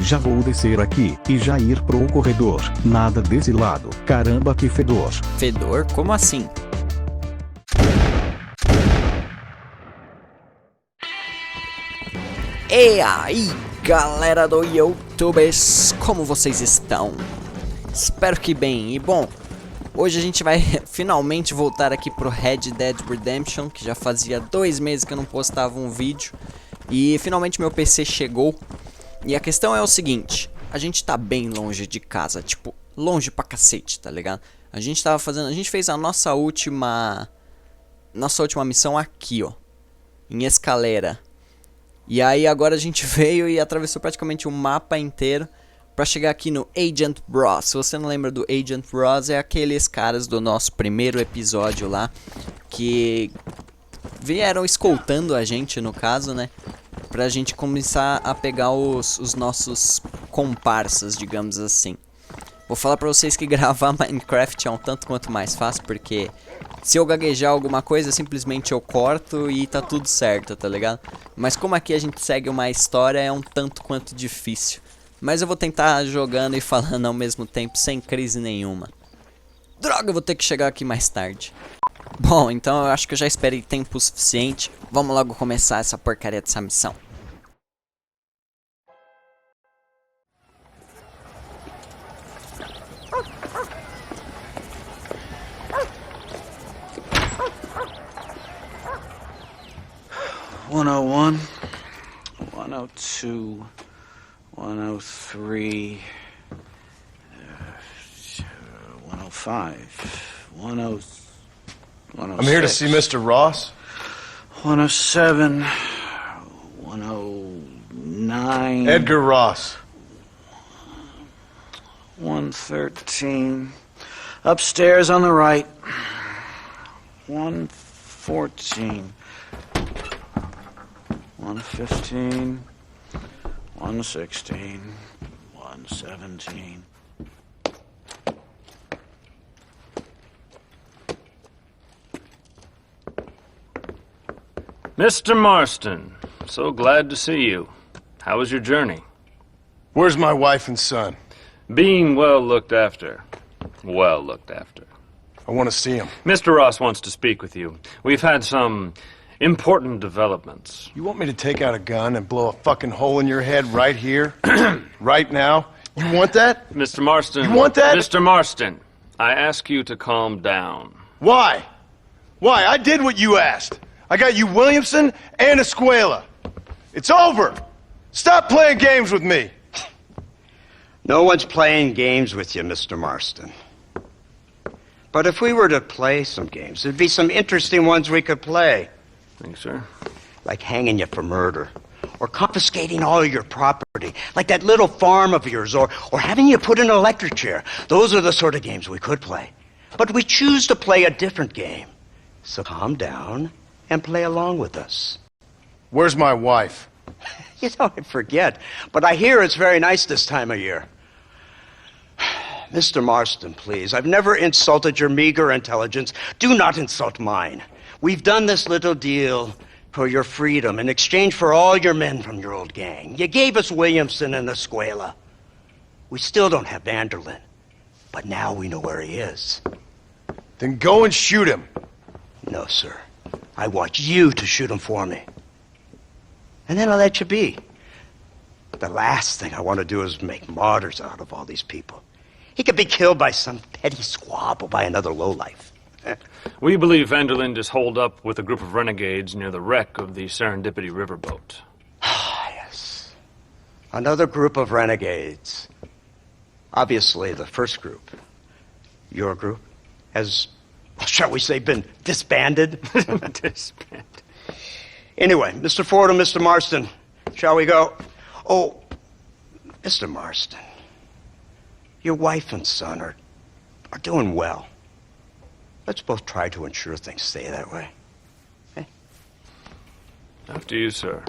Já vou descer aqui e já ir pro corredor. Nada desse lado. Caramba, que fedor. Fedor? Como assim? E aí, galera do YouTube, como vocês estão? Espero que bem. E bom, hoje a gente vai finalmente voltar aqui pro Red Dead Redemption, que já fazia 2 meses que eu não postava um vídeo. E finalmente meu PC chegou. E a questão é o seguinte, a gente tá bem longe de casa, tipo, longe pra cacete, tá ligado? A gente fez a nossa última missão aqui, ó, em Escalera. E aí agora a gente veio e atravessou praticamente o mapa inteiro pra chegar aqui no Agent Ross. Se você não lembra do Agent Ross, é aqueles caras do nosso primeiro episódio lá, que vieram escoltando a gente, no caso, né? Pra gente começar a pegar os nossos comparsas, digamos assim. Vou falar pra vocês que gravar Minecraft é um tanto quanto mais fácil, porque se eu gaguejar alguma coisa, simplesmente eu corto e tá tudo certo, tá ligado? Mas como aqui a gente segue uma história, é um tanto quanto difícil. Mas eu vou tentar jogando e falando ao mesmo tempo, sem crise nenhuma. Droga, eu vou ter que chegar aqui mais tarde. Bom, então eu acho que eu já esperei tempo suficiente. Vamos logo começar essa porcaria dessa missão. One oh one, 102, 103, 105, 106. I'm here to see Mr. Ross. 107, 109. Edgar Ross. 113. Upstairs on the right. 114. 115. 116. 117. Mr. Marston, so glad to see you. How was your journey? Where's my wife and son? Being well looked after. Well looked after. I want to see him. Mr. Ross wants to speak with you. We've had some important developments. You want me to take out a gun and blow a fucking hole in your head right here? Right now? You want that? Mr. Marston. You want that? Mr. Marston, I ask you to calm down. Why? Why? I did what you asked. I got you Williamson and Escuela. It's over. Stop playing games with me. No one's playing games with you, Mr. Marston. But if we were to play some games, there'd be some interesting ones we could play. Thanks, sir. Like hanging you for murder. Or confiscating all your property. Like that little farm of yours. Or having you put in an electric chair. Those are the sort of games we could play. But we choose to play a different game. So calm down and play along with us. Where's my wife? You know, I forget. But I hear it's very nice this time of year. Mr. Marston, please. I've never insulted your meager intelligence. Do not insult mine. We've done this little deal for your freedom in exchange for all your men from your old gang. You gave us Williamson and Escuela. We still don't have Vanderlyn. But now we know where he is. Then go and shoot him. No, sir. I want you to shoot him for me. And then I'll let you be. The last thing I want to do is make martyrs out of all these people. He could be killed by some petty squabble by another lowlife. We believe Vanderlyn is holed up with a group of renegades near the wreck of the Serendipity riverboat. Ah, yes. Another group of renegades. Obviously, the first group, your group, has, shall we say, been disbanded? Disbanded. Anyway, Mr. Ford and Mr. Marston, shall we go? Oh, Mr. Marston, your wife and son are doing well. Let's both try to ensure things stay that way. Okay? After you, sir.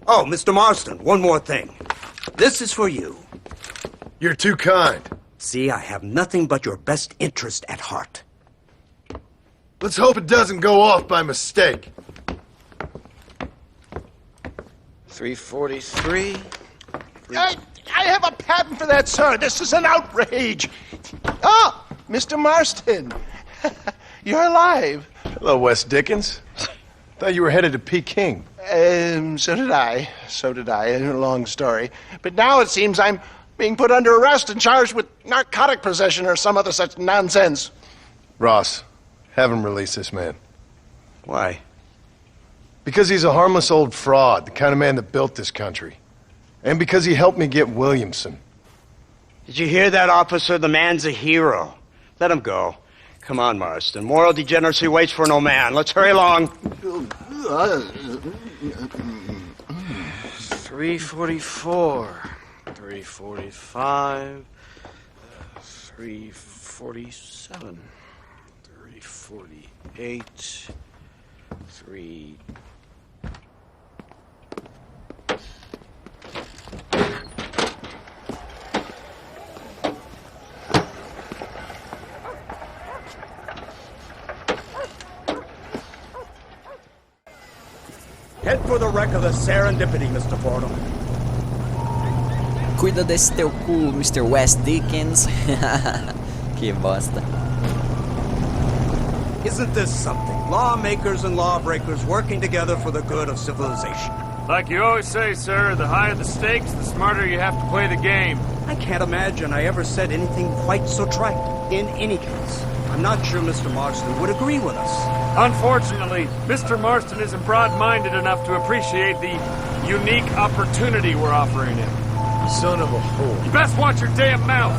Oh, Mr. Marston, one more thing. This is for you. You're too kind. See, I have nothing but your best interest at heart. Let's hope it doesn't go off by mistake. 343. I have a patent for that, sir. This is an outrage. Oh, Mr. Marston. You're alive. Hello, Wes Dickens. Thought you were headed to Peking. So did I. So did I. A long story. But now it seems I'm being put under arrest and charged with narcotic possession or some other such nonsense. Ross, have him release this man. Why? Because he's a harmless old fraud, the kind of man that built this country. And because he helped me get Williamson. Did you hear that, officer? The man's a hero. Let him go. Come on, Marston. Moral degeneracy waits for no man. Let's hurry along. 344. 345. 347. 348. 3... Head for the wreck of the Serendipity, Mr. Fordham. Cuida desse teu cu, Mr. Wes Dickens. Que bosta. Isn't this something? Lawmakers and lawbreakers working together for the good of civilization. Like you always say, sir, the higher the stakes, the smarter you have to play the game. I can't imagine I ever said anything quite so trite. In any case, I'm not sure Mr. Marston would agree with us. Unfortunately, Mr. Marston isn't broad-minded enough to appreciate the unique opportunity we're offering him. Son of a whore. You best watch your damn mouth!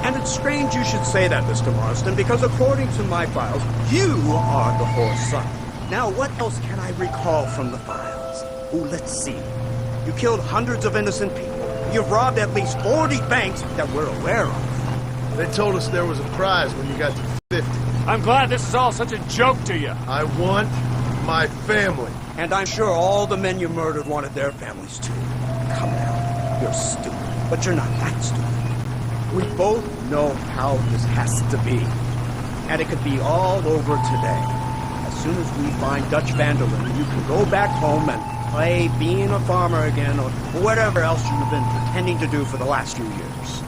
And it's strange you should say that, Mr. Marston, because according to my files, you are the whore's son. Now, what else can I recall from the files? Oh, let's see. You killed hundreds of innocent people. You've robbed at least 40 banks that we're aware of. They told us there was a prize when you got to 50. I'm glad this is all such a joke to you. I want my family. And I'm sure all the men you murdered wanted their families too. Come now, you're stupid, but you're not that stupid. We both know how this has to be. And it could be all over today. As soon as we find Dutch Vanderlyn, you can go back home and play being a farmer again or whatever else you've been pretending to do for the last few years.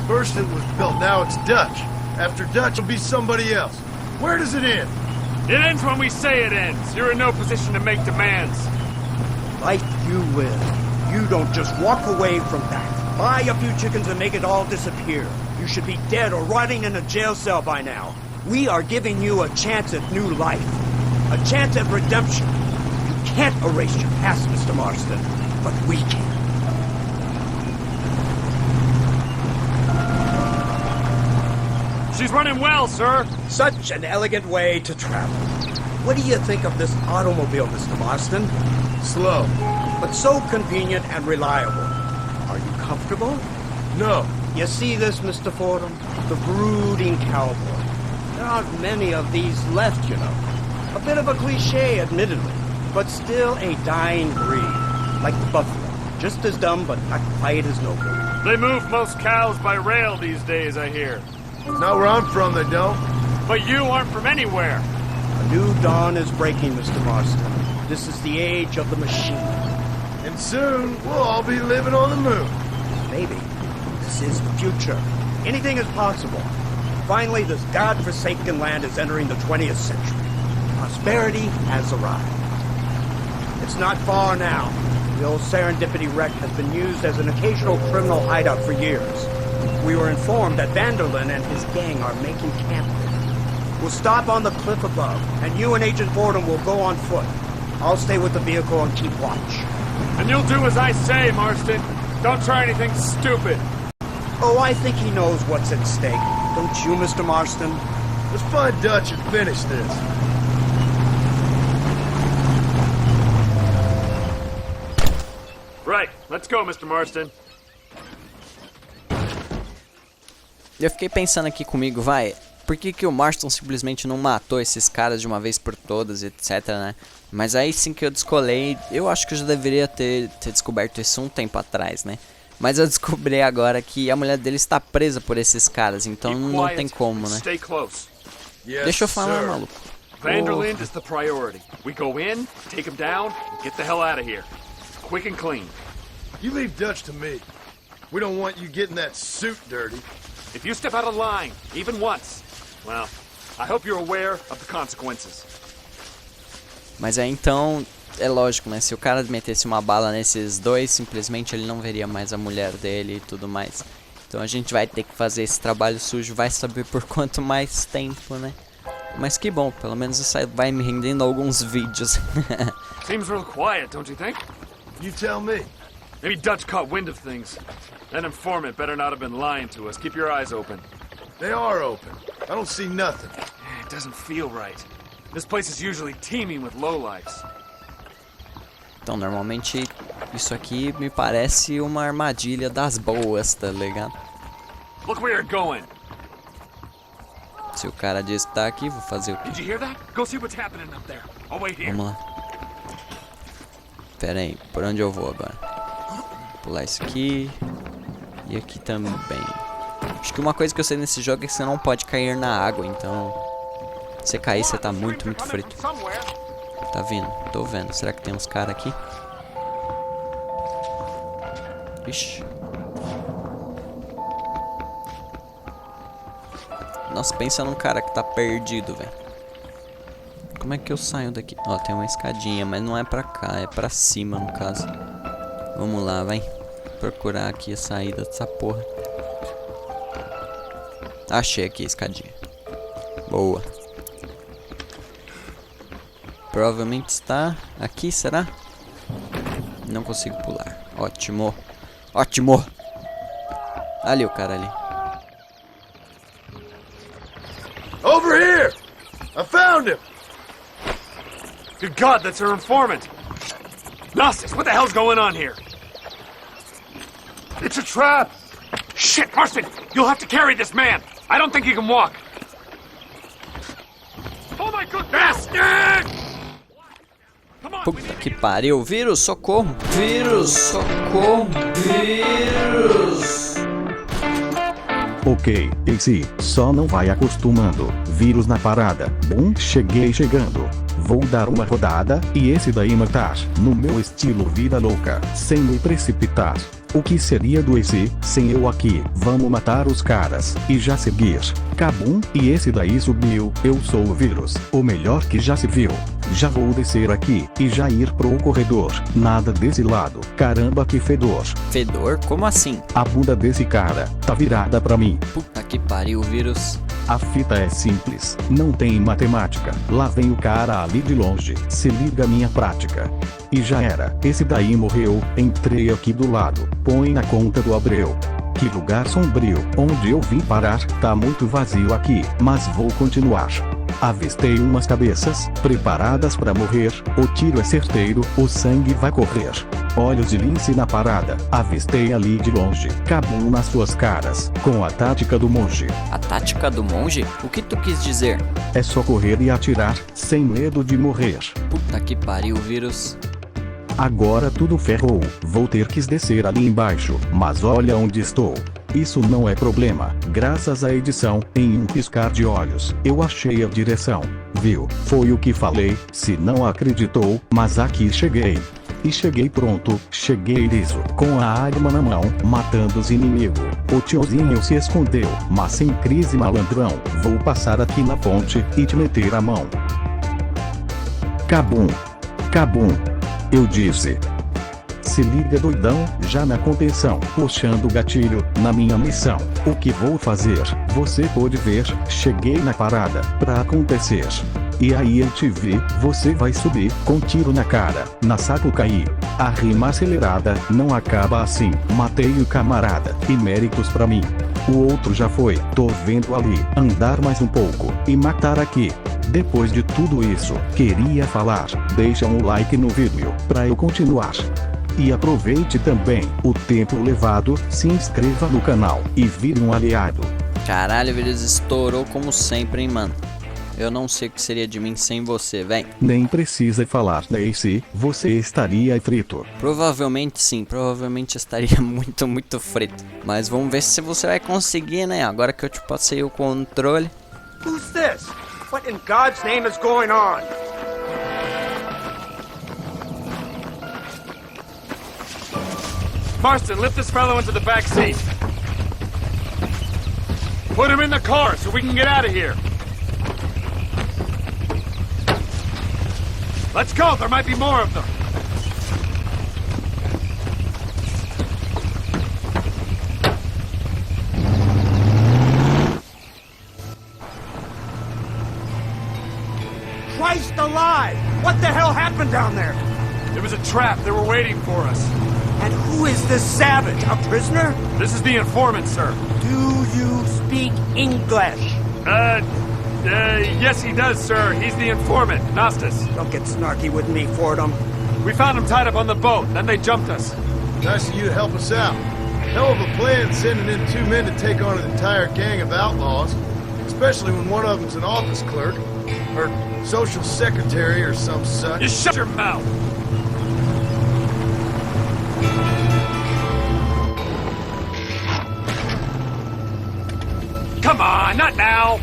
First it was built, now it's Dutch. After Dutch, it'll be somebody else. Where does it end? It ends when we say it ends. You're in no position to make demands. Like you will. You don't just walk away from that. Buy a few chickens and make it all disappear. You should be dead or rotting in a jail cell by now. We are giving you a chance at new life. A chance at redemption. You can't erase your past, Mr. Marston, but we can. She's running well, sir. Such an elegant way to travel. What do you think of this automobile, Mr. Marston? Slow. But so convenient and reliable. Are you comfortable? No. You see this, Mr. Fordham? The brooding cowboy. There aren't many of these left, you know. A bit of a cliche, admittedly, but still a dying breed. Like the buffalo. Just as dumb, but not quite as noble. They move most cows by rail these days, I hear. Not where I'm from, they don't. But you aren't from anywhere. A new dawn is breaking, Mr. Marston. This is the age of the machine. And soon, we'll all be living on the moon. Maybe. This is the future. Anything is possible. Finally, this godforsaken land is entering the 20th century. Prosperity has arrived. It's not far now. The old Serendipity wreck has been used as an occasional criminal hideout for years. We were informed that Vanderlyn and his gang are making camp there. We'll stop on the cliff above, and you and Agent Fordham will go on foot. I'll stay with the vehicle and keep watch. And you'll do as I say, Marston. Don't try anything stupid. Oh, I think he knows what's at stake. Don't you, Mr. Marston? Let's find Dutch and finish this. Right. Let's go, Mr. Marston. Eu fiquei pensando aqui comigo, vai, por que o Marston simplesmente não matou esses caras de uma vez por todas, etc, né? Mas aí sim que eu descolei, eu acho que eu já deveria ter descoberto isso um tempo atrás, né? Mas eu descobri agora que a mulher dele está presa por esses caras, então não tem como, né? Deixa eu falar, maluco. Vanderland is the priority. We go in, take him down, and get the hell out of here. Quick and clean. You leave Dutch to me. We don't want you getting that suit dirty. If you step out of line, even once, well, I hope you're aware of the consequences. Mas aí então, é lógico, né? Se o cara metesse uma bala nesses dois, simplesmente ele não veria mais a mulher dele e tudo mais. Então a gente vai ter que fazer esse trabalho sujo, vai saber por quanto mais tempo, né? Mas que bom, pelo menos isso aí vai me rendendo alguns vídeos. Seems real quiet, don't you think? You tell me. Maybe Dutch caught wind of things. That informant better not have been lying to us. Keep your eyes open. They are open. I don't see nothing. It doesn't feel right. This place is usually teeming with lowlifes. Então normalmente isso aqui me parece uma armadilha das boas, tá ligado? Look where you're going. Se o cara diz que tá aqui, vou fazer o quê? Did you hear that? Go see what's happening up there. I'll wait here. Vamos lá. Pera aí, por onde eu vou agora? Pular isso aqui. E aqui também. Acho que uma coisa que eu sei nesse jogo é que você não pode cair na água, então... Se você cair, você tá muito frito. Tá vindo, tô vendo. Será que tem uns caras aqui? Ixi. Nossa, pensa num cara que tá perdido, velho. Como é que eu saio daqui? Ó, tem uma escadinha, mas não é pra cá, é pra cima no caso. Vamos lá, vai. Procurar aqui a saída dessa porra. Achei aqui a escadinha. Boa. Provavelmente está aqui, será? Não consigo pular. Ótimo. Ótimo. Ali o cara ali. Over here! I found him! Good God, that's her informant. Gnostics, what the hell's going on here? It's a trap! Shit, Marston, you'll have to carry this man. I don't think he can walk. Oh my good bastard! Puta que pariu. Vírus, socorro. Vírus, socorro. Vírus. Ok, esse só não vai acostumando. Vírus na parada. Bom, cheguei chegando. Vou dar uma rodada e esse daí matar. No meu estilo vida louca, sem me precipitar. O que seria do esse, sem eu aqui? Vamos matar os caras, e já seguir. Cabum, e esse daí subiu, eu sou o vírus, o melhor que já se viu. Já vou descer aqui, e já ir pro corredor, nada desse lado, caramba que fedor. Fedor? Como assim? A bunda desse cara, tá virada pra mim. Puta que pariu, vírus. A fita é simples, não tem matemática. Lá vem o cara ali de longe, se liga minha prática. E já era, esse daí morreu, entrei aqui do lado, põe na conta do Abreu. Que lugar sombrio, onde eu vim parar, tá muito vazio aqui, mas vou continuar. Avistei umas cabeças, preparadas pra morrer, o tiro é certeiro, o sangue vai correr. Olhos de lince na parada, avistei ali de longe, cabum nas suas caras, com a tática do monge. A tática do monge? O que tu quis dizer? É só correr e atirar, sem medo de morrer. Puta que pariu, vírus. Agora tudo ferrou, vou ter que descer ali embaixo, mas olha onde estou. Isso não é problema, graças à edição, em um piscar de olhos, eu achei a direção. Viu? Foi o que falei, se não acreditou, mas aqui cheguei. E cheguei pronto, cheguei liso, com a arma na mão, matando os inimigos. O tiozinho se escondeu, mas sem crise malandrão, vou passar aqui na ponte, e te meter a mão. Cabum. Cabum. Eu disse. Se liga doidão, já na contenção, puxando o gatilho, na minha missão. O que vou fazer, você pode ver, cheguei na parada, pra acontecer. E aí eu te vi, você vai subir, com tiro na cara, na Sapucaí. A rima acelerada, não acaba assim, matei o camarada, e méritos pra mim. O outro já foi, tô vendo ali, andar mais um pouco, e matar aqui. Depois de tudo isso, queria falar, deixa um like no vídeo, pra eu continuar. E aproveite também o tempo levado, se inscreva no canal, e vire um aliado. Caralho, o vírus estourou como sempre, hein, mano. Eu não sei o que seria de mim sem você, véi. Nem precisa falar daí, você estaria frito. Provavelmente sim, provavelmente estaria muito frito. Mas vamos ver se você vai conseguir, né? Agora que eu te passei o controle. Who's this? What in God's name is going on? Marston, lift this fellow into the back seat. Put him in the car so we can get out of here. Let's go, there might be more of them. Christ alive! What the hell happened down there? It was a trap, they were waiting for us. And who is this savage? A prisoner? This is the informant, sir. Do you speak English? Yes he does, sir. He's the informant, Nostas. Don't get snarky with me, Fordham. We found him tied up on the boat, then they jumped us. Nice of you to help us out. Hell of a plan sending in 2 men to take on an entire gang of outlaws, especially when one of them's an office clerk, or social secretary or some such. You shut your mouth! Come on, not now!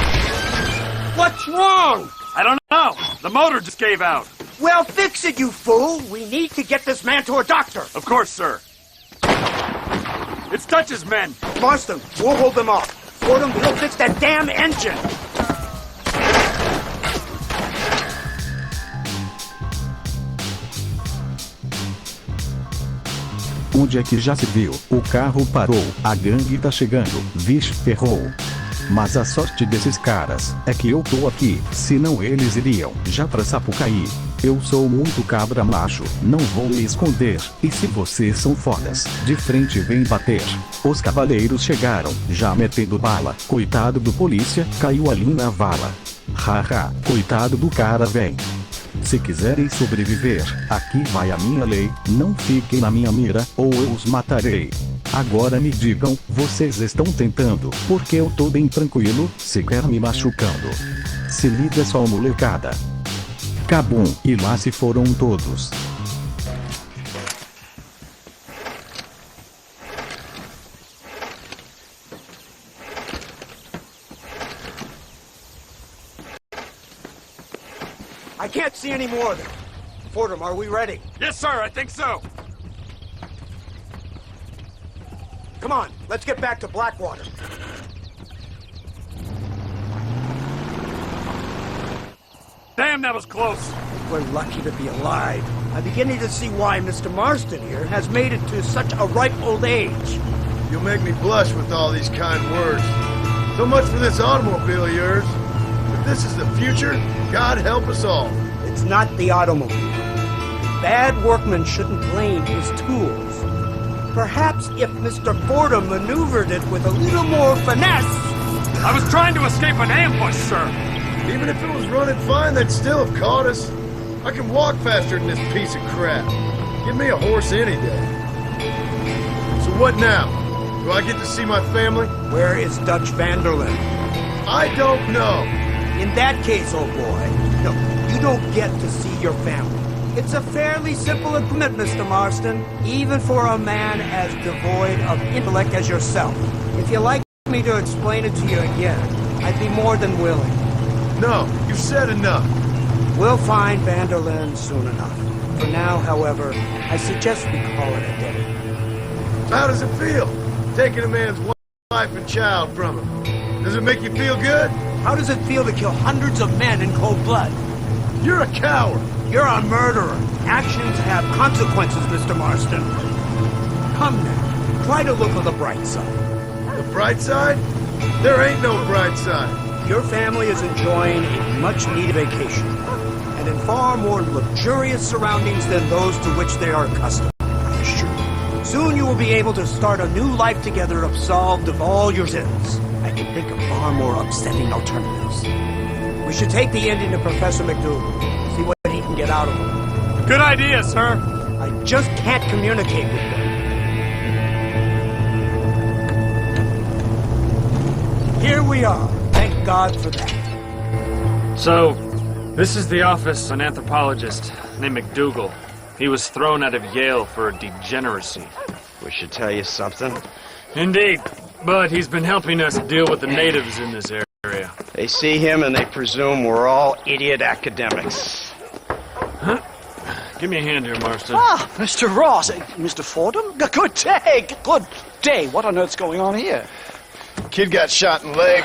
What's wrong? I don't know. The motor just gave out. Well, fix it, you fool! We need to get this man to a doctor! Of course, sir. It's Dutch's men. Marston, we'll hold them off. Fordham, we'll fix that damn engine! Onde é que já se viu? O carro parou, a gangue tá chegando, vixe, ferrou. Mas a sorte desses caras é que eu tô aqui, senão eles iriam já pra Sapucaí. Eu sou muito cabra macho, não vou me esconder, e se vocês são fodas, de frente vem bater. Os cavaleiros chegaram, já metendo bala, coitado do polícia, caiu ali na vala. Haha, coitado do cara vem. Se quiserem sobreviver, aqui vai a minha lei, não fiquem na minha mira, ou eu os matarei. Agora me digam, vocês estão tentando, porque eu tô bem tranquilo, sequer me machucando. Se liga só, molecada. Cabum, e lá se foram todos. I can't see any more of them. Fordham, are we ready? Yes, sir, I think so. Come on, let's get back to Blackwater. Damn, that was close. We're lucky to be alive. I'm beginning to see why Mr. Marston here has made it to such a ripe old age. You'll make me blush with all these kind words. So much for this automobile of yours. If this is the future, God help us all. It's not the automobile. Bad workmen shouldn't blame his tools. Perhaps if Mr. Fordham maneuvered it with a little more finesse... I was trying to escape an ambush, sir. Even if it was running fine, they'd still have caught us. I can walk faster than this piece of crap. Give me a horse any day. So what now? Do I get to see my family? Where is Dutch Vanderlyn? I don't know. In that case, old boy, no, you don't get to see your family. It's a fairly simple agreement, Mr. Marston, even for a man as devoid of intellect as yourself. If you'd like me to explain it to you again, I'd be more than willing. No, you've said enough. We'll find Vanderlyn soon enough. For now, however, I suggest we call it a day. How does it feel, taking a man's wife and child from him? Does it make you feel good? How does it feel to kill hundreds of men in cold blood? You're a coward. You're a murderer. Actions have consequences, Mr. Marston. Come now, try to look on the bright side. The bright side? There ain't no bright side. Your family is enjoying a much-needed vacation, and in far more luxurious surroundings than those to which they are accustomed, I assure you. Soon you will be able to start a new life together, absolved of all your sins. I can think of far more upsetting alternatives. We should take the Indian to Professor McDougal, see what he can get out of him. Good idea, sir. I just can't communicate with them. Here we are. Thank God for that. So, this is the office of an anthropologist named McDougal. He was thrown out of Yale for degeneracy. We should tell you something. Indeed, but he's been helping us deal with the natives in this area. They see him and they presume we're all idiot academics. Give me a hand here, Marston. Ah, Mr. Ross. Mr. Fordham? Good day. Good day. What on earth's going on here? Kid got shot in the leg.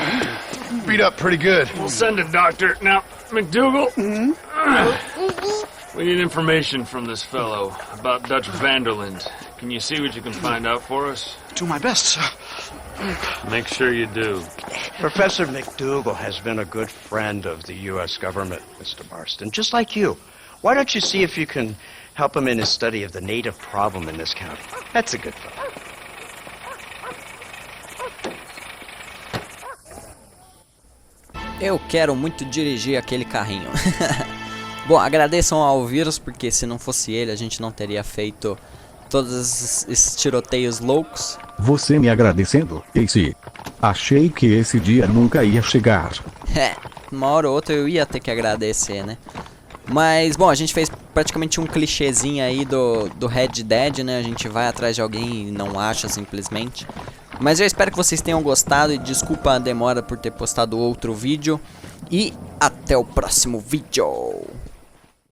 Beat up pretty good. We'll send a doctor. Now, McDougal, we need information from this fellow about Dutch Vanderland. Can you see what you can find out for us? Do my best, sir. Make sure you do. Professor McDougal has been a good friend of the U.S. government, Mr. Marston, just like you. Why don't you see if you can help him in his study of the native problem in this county? That's a good fellow. Eu quero muito dirigir aquele carrinho. Bom, agradeçam ao vírus, porque se não fosse ele, a gente não teria feito todos esses tiroteios loucos. Você me agradecendo, Casey? Achei que esse dia nunca ia chegar. Uma hora ou outra eu ia ter que agradecer, né? Mas, bom, a gente fez praticamente um clichêzinho aí do Red Dead, né? A gente vai atrás de alguém e não acha simplesmente. Mas eu espero que vocês tenham gostado e desculpa a demora por ter postado outro vídeo. E até o próximo vídeo.